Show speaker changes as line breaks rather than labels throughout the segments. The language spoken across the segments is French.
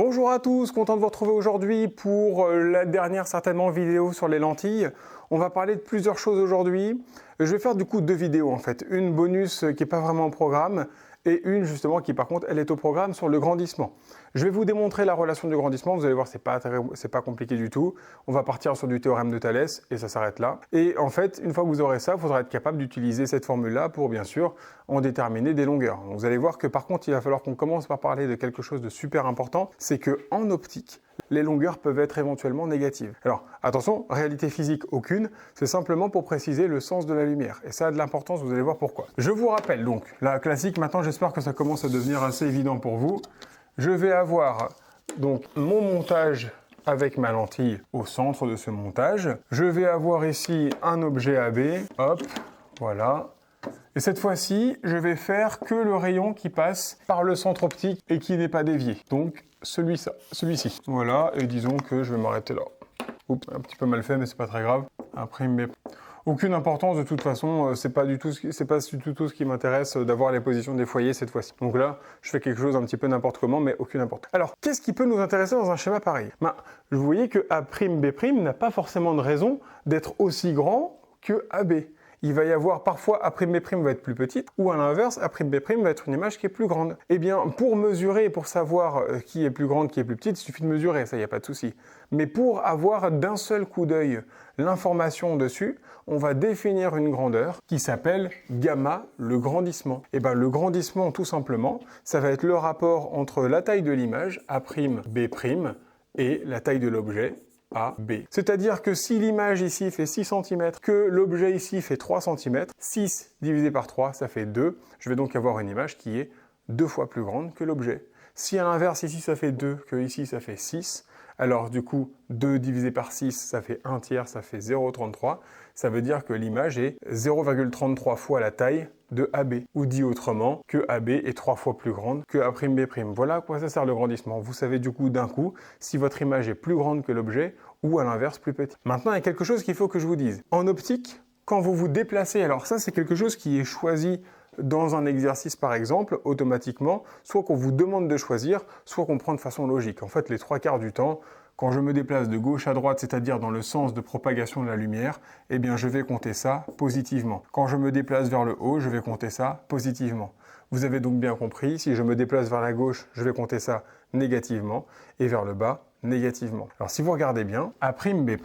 Bonjour à tous, content de vous retrouver aujourd'hui pour la dernière certainement vidéo sur les lentilles. On va parler de plusieurs choses aujourd'hui. Je vais faire du coup deux vidéos en fait. Une bonus qui n'est pas vraiment au programme et une justement qui par contre elle est au programme sur le grandissement. Je vais vous démontrer la relation du grandissement, vous allez voir c'est pas compliqué du tout. On va partir sur du théorème de Thalès et ça s'arrête là. Et en fait une fois que vous aurez ça, il faudra être capable d'utiliser cette formule-là pour bien sûr en déterminer des longueurs. Donc, vous allez voir que par contre il va falloir qu'on commence par parler de quelque chose de super important, c'est que en optique, les longueurs peuvent être éventuellement négatives. Alors, attention, réalité physique aucune, c'est simplement pour préciser le sens de la lumière. Et ça a de l'importance, vous allez voir pourquoi. Je vous rappelle donc, la classique, maintenant j'espère que ça commence à devenir assez évident pour vous. Je vais avoir donc mon montage avec ma lentille au centre de ce montage. Je vais avoir ici un objet AB, hop, voilà. Et cette fois-ci, je vais faire que le rayon qui passe par le centre optique et qui n'est pas dévié. Donc, celui-ci. Voilà, et disons que je vais m'arrêter là. Oups, un petit peu mal fait, mais c'est pas très grave. Imprime, aucune importance de toute façon, c'est pas du tout ce qui m'intéresse d'avoir les positions des foyers cette fois-ci. Donc là, je fais quelque chose un petit peu n'importe comment, mais aucune importance. Alors, qu'est-ce qui peut nous intéresser dans un schéma pareil? Vous voyez que A'B' n'a pas forcément de raison d'être aussi grand que AB. Il va y avoir parfois A'B' va être plus petite, ou à l'inverse, A'B' va être une image qui est plus grande. Eh bien, pour mesurer et pour savoir qui est plus grande, qui est plus petite, il suffit de mesurer, ça, il n'y a pas de souci. Mais pour avoir d'un seul coup d'œil l'information dessus, on va définir une grandeur qui s'appelle gamma, le grandissement. Et bien, le grandissement, tout simplement, ça va être le rapport entre la taille de l'image, A'B', et la taille de l'objet, AB. C'est-à-dire que si l'image ici fait 6 cm, que l'objet ici fait 3 cm, 6 divisé par 3, ça fait 2. Je vais donc avoir une image qui est 2 fois plus grande que l'objet. Si à l'inverse, ici ça fait 2, que ici ça fait 6, alors du coup, 2 divisé par 6, ça fait 1 tiers, ça fait 0,33. Ça veut dire que l'image est 0,33 fois la taille de AB. Ou dit autrement, que AB est 3 fois plus grande que A'B'. Voilà à quoi ça sert le grandissement. Vous savez du coup d'un coup si votre image est plus grande que l'objet ou à l'inverse plus petite. Maintenant, il y a quelque chose qu'il faut que je vous dise. En optique, quand vous vous déplacez, alors ça c'est quelque chose qui est choisi dans un exercice par exemple, automatiquement, soit qu'on vous demande de choisir, soit qu'on prend de façon logique. En fait, les 3/4 du temps, quand je me déplace de gauche à droite, c'est-à-dire dans le sens de propagation de la lumière, eh bien je vais compter ça positivement. Quand je me déplace vers le haut, je vais compter ça positivement. Vous avez donc bien compris, si je me déplace vers la gauche, je vais compter ça négativement, et vers le bas, négativement. Alors si vous regardez bien, A'B'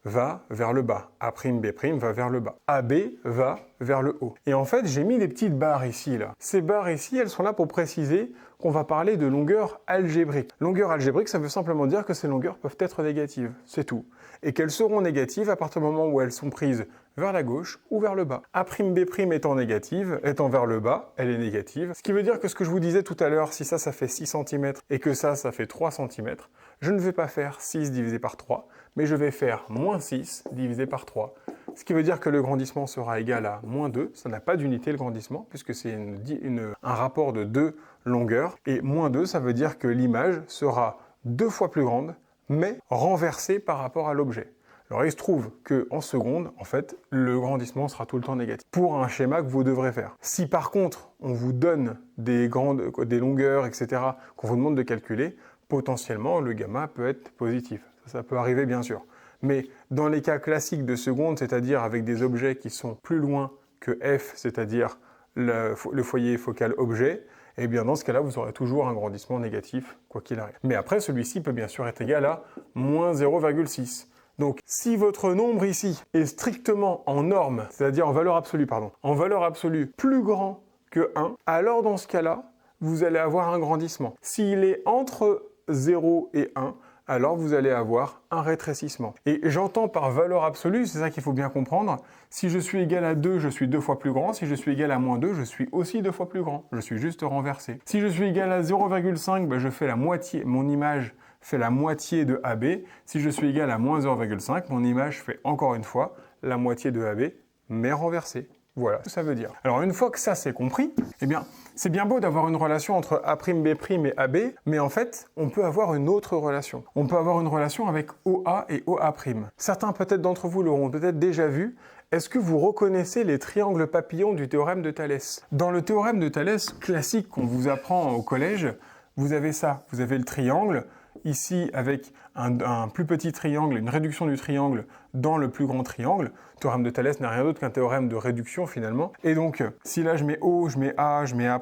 va vers le bas, A'B' va vers le bas, AB va vers le haut. Et en fait, j'ai mis des petites barres ici, là. Ces barres ici, elles sont là pour préciser qu'on va parler de longueur algébrique. Longueur algébrique, ça veut simplement dire que ces longueurs peuvent être négatives, c'est tout. Et qu'elles seront négatives à partir du moment où elles sont prises vers la gauche ou vers le bas. A'B' étant négative, étant vers le bas, elle est négative. Ce qui veut dire que ce que je vous disais tout à l'heure, si ça fait 6 cm et que ça fait 3 cm, je ne vais pas faire 6 divisé par 3, mais je vais faire moins 6 divisé par 3. Ce qui veut dire que le grandissement sera égal à moins 2. Ça n'a pas d'unité le grandissement, puisque c'est un rapport de 2 longueurs. Et moins 2, ça veut dire que l'image sera 2 fois plus grande, mais renversée par rapport à l'objet. Alors il se trouve qu'en seconde, en fait, le grandissement sera tout le temps négatif. Pour un schéma que vous devrez faire. Si par contre, on vous donne des longueurs, etc., qu'on vous demande de calculer, potentiellement, le gamma peut être positif. Ça peut arriver, bien sûr. Mais dans les cas classiques de seconde, c'est-à-dire avec des objets qui sont plus loin que F, c'est-à-dire le foyer focal objet, eh bien dans ce cas-là, vous aurez toujours un grandissement négatif, quoi qu'il arrive. Mais après, celui-ci peut bien sûr être égal à moins 0,6. Donc, si votre nombre ici est strictement en norme, c'est-à-dire en valeur absolue, plus grand que 1, alors dans ce cas-là, vous allez avoir un grandissement. S'il est entre 0 et 1, alors vous allez avoir un rétrécissement. Et j'entends par valeur absolue, c'est ça qu'il faut bien comprendre, si je suis égal à 2, je suis 2 fois plus grand, si je suis égal à moins 2, je suis aussi 2 fois plus grand. Je suis juste renversé. Si je suis égal à 0,5, je fais la moitié, mon image fait la moitié de AB. Si je suis égal à moins 0,5, mon image fait encore une fois la moitié de AB, mais renversée. Voilà ce que ça veut dire. Alors une fois que ça c'est compris, eh bien c'est bien beau d'avoir une relation entre A'B' et AB, mais en fait on peut avoir une autre relation. On peut avoir une relation avec OA et OA'. Certains peut-être d'entre vous l'auront peut-être déjà vu. Est-ce que vous reconnaissez les triangles papillons du théorème de Thalès? Dans le théorème de Thalès classique qu'on vous apprend au collège, vous avez ça, vous avez le triangle, ici avec un plus petit triangle, une réduction du triangle dans le plus grand triangle. Le théorème de Thalès n'est rien d'autre qu'un théorème de réduction finalement. Et donc, si là je mets O, je mets A, je mets A',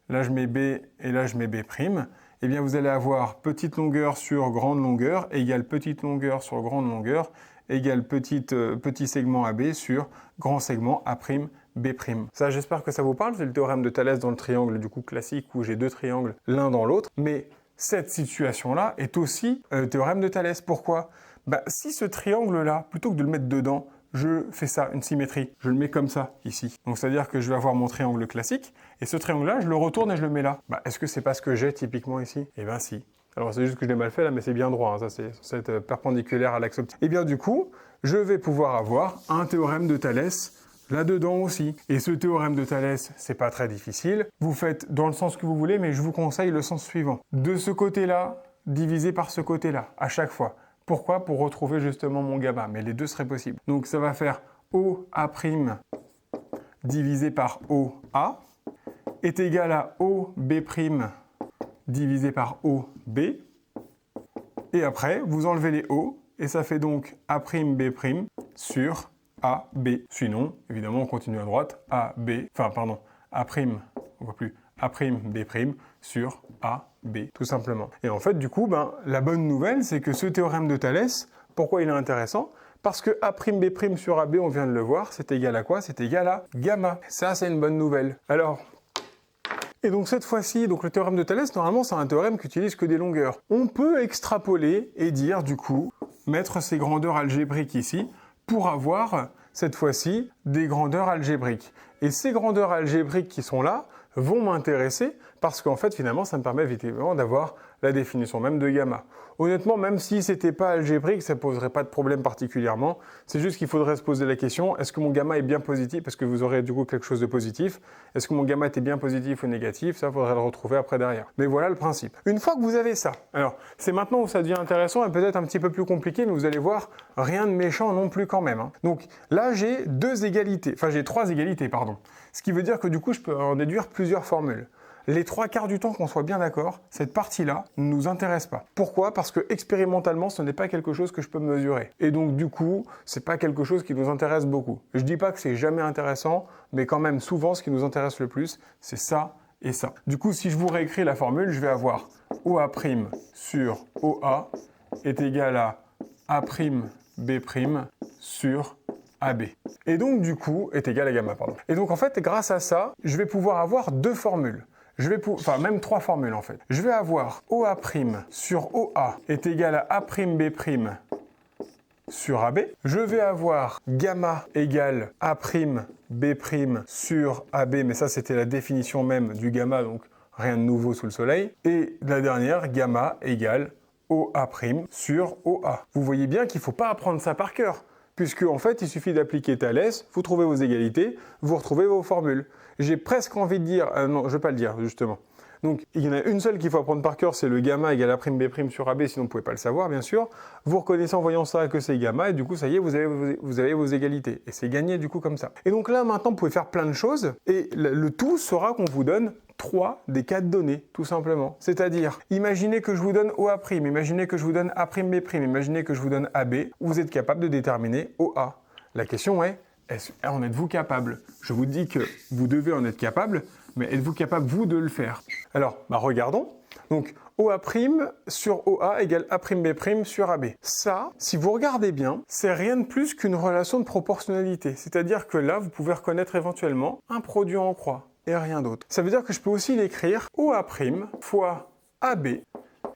là je mets B et là je mets B', eh bien vous allez avoir petite longueur sur grande longueur égale petite longueur sur grande longueur égale petit segment AB sur grand segment A', B'. Ça, j'espère que ça vous parle, c'est le théorème de Thalès dans le triangle du coup classique où j'ai deux triangles l'un dans l'autre. Mais cette situation-là est aussi le théorème de Thalès. Pourquoi ? Si ce triangle-là, plutôt que de le mettre dedans, je fais ça, une symétrie. Je le mets comme ça, ici. Donc, c'est-à-dire que je vais avoir mon triangle classique, et ce triangle-là, je le retourne et je le mets là. Est-ce que c'est pas ce que j'ai typiquement ici ? Eh bien, si. Alors, c'est juste que je l'ai mal fait là, mais c'est bien droit. Hein. Ça, c'est censé être perpendiculaire à l'axe optique. Eh bien, du coup, je vais pouvoir avoir un théorème de Thalès là-dedans aussi. Et ce théorème de Thalès, c'est pas très difficile. Vous faites dans le sens que vous voulez, mais je vous conseille le sens suivant. De ce côté-là, divisé par ce côté-là, à chaque fois. Pourquoi ? Pour retrouver justement mon gamma, mais les deux seraient possibles. Donc ça va faire OA' divisé par OA est égal à OB' divisé par OB. Et après, vous enlevez les O, et ça fait donc A'B' sur AB. Sinon, évidemment, on continue à droite, A', on voit plus, A'B' sur AB, tout simplement. Et en fait, du coup, la bonne nouvelle, c'est que ce théorème de Thalès, pourquoi il est intéressant ? Parce que A'B' sur AB, on vient de le voir, c'est égal à quoi ? C'est égal à gamma. Ça, c'est une bonne nouvelle. Alors, et donc cette fois-ci, le théorème de Thalès, normalement, c'est un théorème qui utilise que des longueurs. On peut extrapoler et dire, du coup, mettre ces grandeurs algébriques ici, pour avoir, cette fois-ci, des grandeurs algébriques. Et ces grandeurs algébriques qui sont là vont m'intéresser parce qu'en fait, finalement, ça me permet évidemment d'avoir la définition même de gamma. Honnêtement, même si c'était pas algébrique, ça poserait pas de problème particulièrement. C'est juste qu'il faudrait se poser la question, est-ce que mon gamma est bien positif ? Parce que vous aurez du coup quelque chose de positif. Est-ce que mon gamma était bien positif ou négatif ? Ça, faudrait le retrouver après derrière. Mais voilà le principe. Une fois que vous avez ça, alors c'est maintenant où ça devient intéressant et peut-être un petit peu plus compliqué, mais vous allez voir, rien de méchant non plus quand même. Donc là, j'ai j'ai trois égalités, pardon. Ce qui veut dire que du coup, je peux en déduire plusieurs formules. Les trois quarts du temps, qu'on soit bien d'accord, cette partie-là ne nous intéresse pas. Pourquoi ? Parce que expérimentalement, ce n'est pas quelque chose que je peux mesurer. Et donc du coup, c'est pas quelque chose qui nous intéresse beaucoup. Je dis pas que c'est jamais intéressant, mais quand même souvent, ce qui nous intéresse le plus, c'est ça et ça. Du coup, si je vous réécris la formule, je vais avoir OA' sur OA est égal à A'B' sur AB. Et donc du coup, est égal à gamma, pardon. Et donc en fait, grâce à ça, je vais pouvoir avoir deux formules. Même trois formules en fait. Je vais avoir OA' sur OA est égal à A'B' sur AB. Je vais avoir gamma égale A'B' sur AB, mais ça c'était la définition même du gamma, donc rien de nouveau sous le soleil. Et la dernière, gamma égale OA' sur OA. Vous voyez bien qu'il ne faut pas apprendre ça par cœur. Puisque en fait, il suffit d'appliquer Thalès, vous trouvez vos égalités, vous retrouvez vos formules. J'ai presque envie de dire, non, je ne vais pas le dire justement. Donc il y en a une seule qu'il faut apprendre par cœur, c'est le gamma égale A'B' sur AB, sinon vous ne pouvez pas le savoir bien sûr. Vous reconnaissez en voyant ça que c'est gamma, et du coup ça y est, vous avez vos égalités. Et c'est gagné du coup comme ça. Et donc là maintenant, vous pouvez faire plein de choses, et le tout sera qu'on vous donne 3 des 4 données, tout simplement. C'est-à-dire, imaginez que je vous donne OA', imaginez que je vous donne A'B', imaginez que je vous donne AB, vous êtes capable de déterminer OA. La question est, en êtes-vous capable ? Je vous dis que vous devez en être capable, mais êtes-vous capable, vous, de le faire ? Alors, regardons. Donc, OA' sur OA égale A'B' sur AB. Ça, si vous regardez bien, c'est rien de plus qu'une relation de proportionnalité. C'est-à-dire que là, vous pouvez reconnaître éventuellement un produit en croix et rien d'autre. Ça veut dire que je peux aussi l'écrire OA' fois AB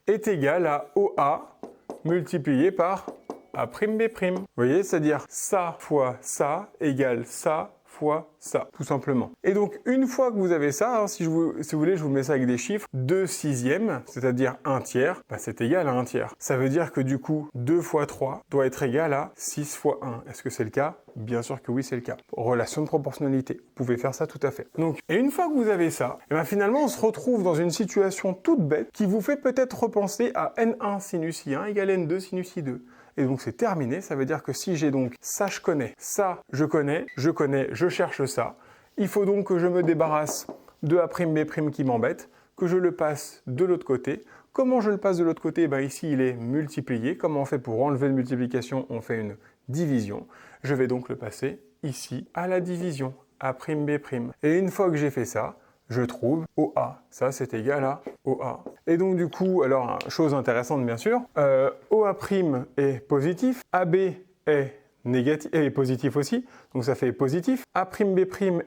est égal à OA multiplié par A'B'. Vous voyez, c'est-à-dire ça fois ça égale ça fois ça, tout simplement. Et donc, une fois que vous avez ça, si vous voulez, je vous mets ça avec des chiffres, 2/6, c'est-à-dire 1/3, c'est égal à 1/3. Ça veut dire que du coup, 2 fois 3 doit être égal à 6 fois 1. Est-ce que c'est le cas ? Bien sûr que oui, c'est le cas. Relation de proportionnalité. Vous pouvez faire ça tout à fait. Donc, et une fois que vous avez ça, finalement, on se retrouve dans une situation toute bête qui vous fait peut-être repenser à N1 sinus I1 égale N2 sinus I2. Et donc c'est terminé, ça veut dire que si j'ai donc ça je connais, ça je connais, je cherche ça, il faut donc que je me débarrasse de A'B' qui m'embête, que je le passe de l'autre côté, Comment je le passe de l'autre côté? Ici, il est multiplié. Comment on fait pour enlever une multiplication? On fait une division. Je vais donc le passer ici à la division, A'B'. Et une fois que j'ai fait ça, je trouve OA. Ça, c'est égal à OA. Et donc, du coup, alors, chose intéressante, bien sûr, OA' est positif, AB est négatif, est positif aussi, donc ça fait positif. A'B'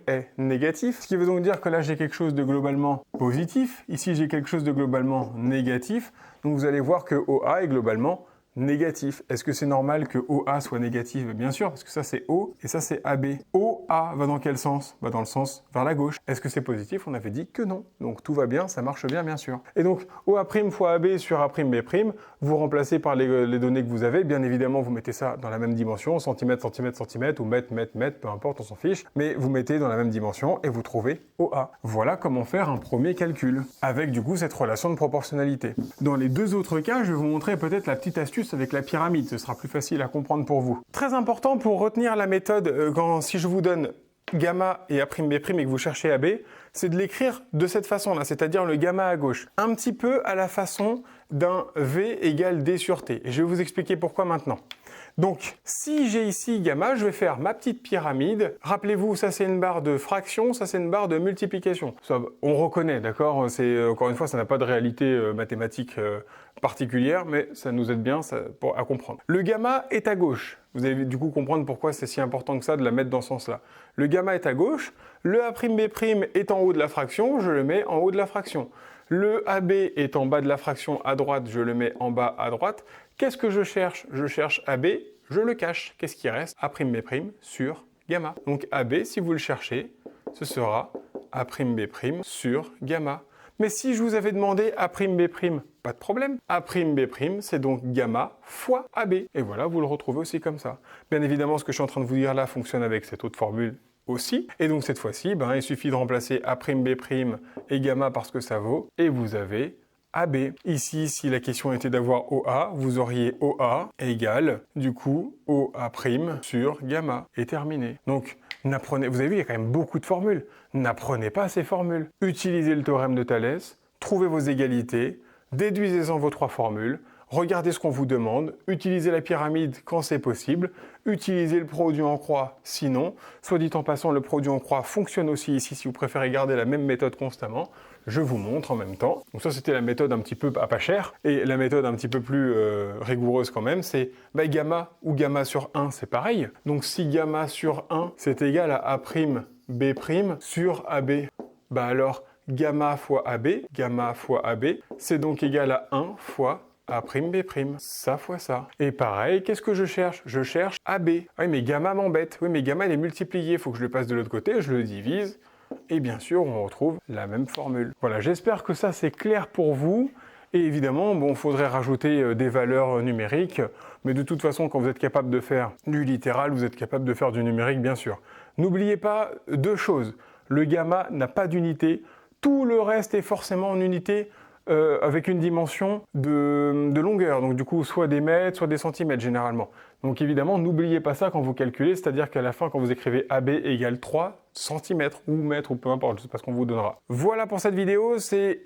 est négatif, ce qui veut donc dire que là, j'ai quelque chose de globalement positif. Ici, j'ai quelque chose de globalement négatif. Donc, vous allez voir que OA est globalement négatif. Est-ce que c'est normal que OA soit négatif? Bien sûr, parce que ça c'est O et ça c'est AB. OA va dans quel sens? Dans le sens vers la gauche. Est-ce que c'est positif? On avait dit que non. Donc tout va bien, ça marche bien sûr. Et donc OA' fois AB sur A'B', vous remplacez par les données que vous avez. Bien évidemment, vous mettez ça dans la même dimension, centimètre, centimètre, centimètre, ou mètre, mètre, mètre, peu importe, on s'en fiche. Mais vous mettez dans la même dimension et vous trouvez OA. Voilà comment faire un premier calcul, avec du coup cette relation de proportionnalité. Dans les deux autres cas, je vais vous montrer peut-être la petite astuce avec la pyramide, ce sera plus facile à comprendre pour vous. Très important pour retenir la méthode, si je vous donne gamma et A'B' et que vous cherchez AB, c'est de l'écrire de cette façon-là, c'est-à-dire le gamma à gauche. Un petit peu à la façon d'un V égale D sur T. Et je vais vous expliquer pourquoi maintenant. Donc, si j'ai ici gamma, je vais faire ma petite pyramide. Rappelez-vous, ça c'est une barre de fraction, ça c'est une barre de multiplication. Ça, on reconnaît, d'accord? Encore une fois, ça n'a pas de réalité mathématique particulière, mais ça nous aide bien à comprendre. Le gamma est à gauche. Vous allez du coup comprendre pourquoi c'est si important que ça de la mettre dans ce sens-là. Le gamma est à gauche, le A'B' est en haut de la fraction, je le mets en haut de la fraction. Le AB est en bas de la fraction à droite, je le mets en bas à droite. Qu'est-ce que je cherche? Je cherche AB, je le cache. Qu'est-ce qui reste? A'B' sur gamma. Donc AB, si vous le cherchez, ce sera A'B' sur gamma. Mais si je vous avais demandé A'B', pas de problème. A'B', c'est donc gamma fois AB. Et voilà, vous le retrouvez aussi comme ça. Bien évidemment, ce que je suis en train de vous dire là fonctionne avec cette autre formule aussi. Et donc cette fois-ci, il suffit de remplacer A'B' et gamma parce que ça vaut. Et vous avez AB. Ici, si la question était d'avoir OA, vous auriez OA égale, du coup, OA' sur gamma. Et terminé. Donc, vous avez vu, il y a quand même beaucoup de formules. N'apprenez pas ces formules. Utilisez le théorème de Thalès, trouvez vos égalités, déduisez-en vos trois formules, regardez ce qu'on vous demande, utilisez la pyramide quand c'est possible, utilisez le produit en croix sinon. Soit dit en passant, le produit en croix fonctionne aussi ici si vous préférez garder la même méthode constamment. Je vous montre en même temps. Donc ça, c'était la méthode un petit peu à pas cher. Et la méthode un petit peu plus rigoureuse quand même, c'est gamma ou gamma sur 1, c'est pareil. Donc si gamma sur 1, c'est égal à A'B' sur AB, alors gamma fois AB, c'est donc égal à 1 fois A'B', ça fois ça. Et pareil, qu'est-ce que je cherche? Je cherche AB. Ah oui, mais gamma m'embête. Oui, mais gamma, il est multiplié. Il faut que je le passe de l'autre côté, je le divise. Et bien sûr, on retrouve la même formule. Voilà, j'espère que ça c'est clair pour vous. Et évidemment, il faudrait rajouter des valeurs numériques. Mais de toute façon, quand vous êtes capable de faire du littéral, vous êtes capable de faire du numérique, bien sûr. N'oubliez pas deux choses. Le gamma n'a pas d'unité. Tout le reste est forcément en unité avec une dimension de longueur. Donc du coup, soit des mètres, soit des centimètres généralement. Donc évidemment, n'oubliez pas ça quand vous calculez, c'est-à-dire qu'à la fin, quand vous écrivez AB égale 3 cm ou mètres ou peu importe, je sais pas ce qu'on vous donnera. Voilà pour cette vidéo, c'est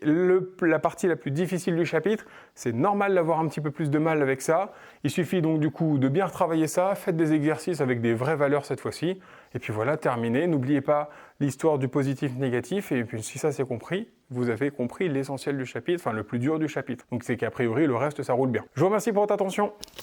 la partie la plus difficile du chapitre. C'est normal d'avoir un petit peu plus de mal avec ça. Il suffit donc du coup de bien retravailler ça, faites des exercices avec des vraies valeurs cette fois-ci. Et puis voilà, terminé. N'oubliez pas l'histoire du positif-négatif. Et puis si ça c'est compris, vous avez compris l'essentiel du chapitre, enfin le plus dur du chapitre. Donc c'est qu'a priori, le reste ça roule bien. Je vous remercie pour votre attention.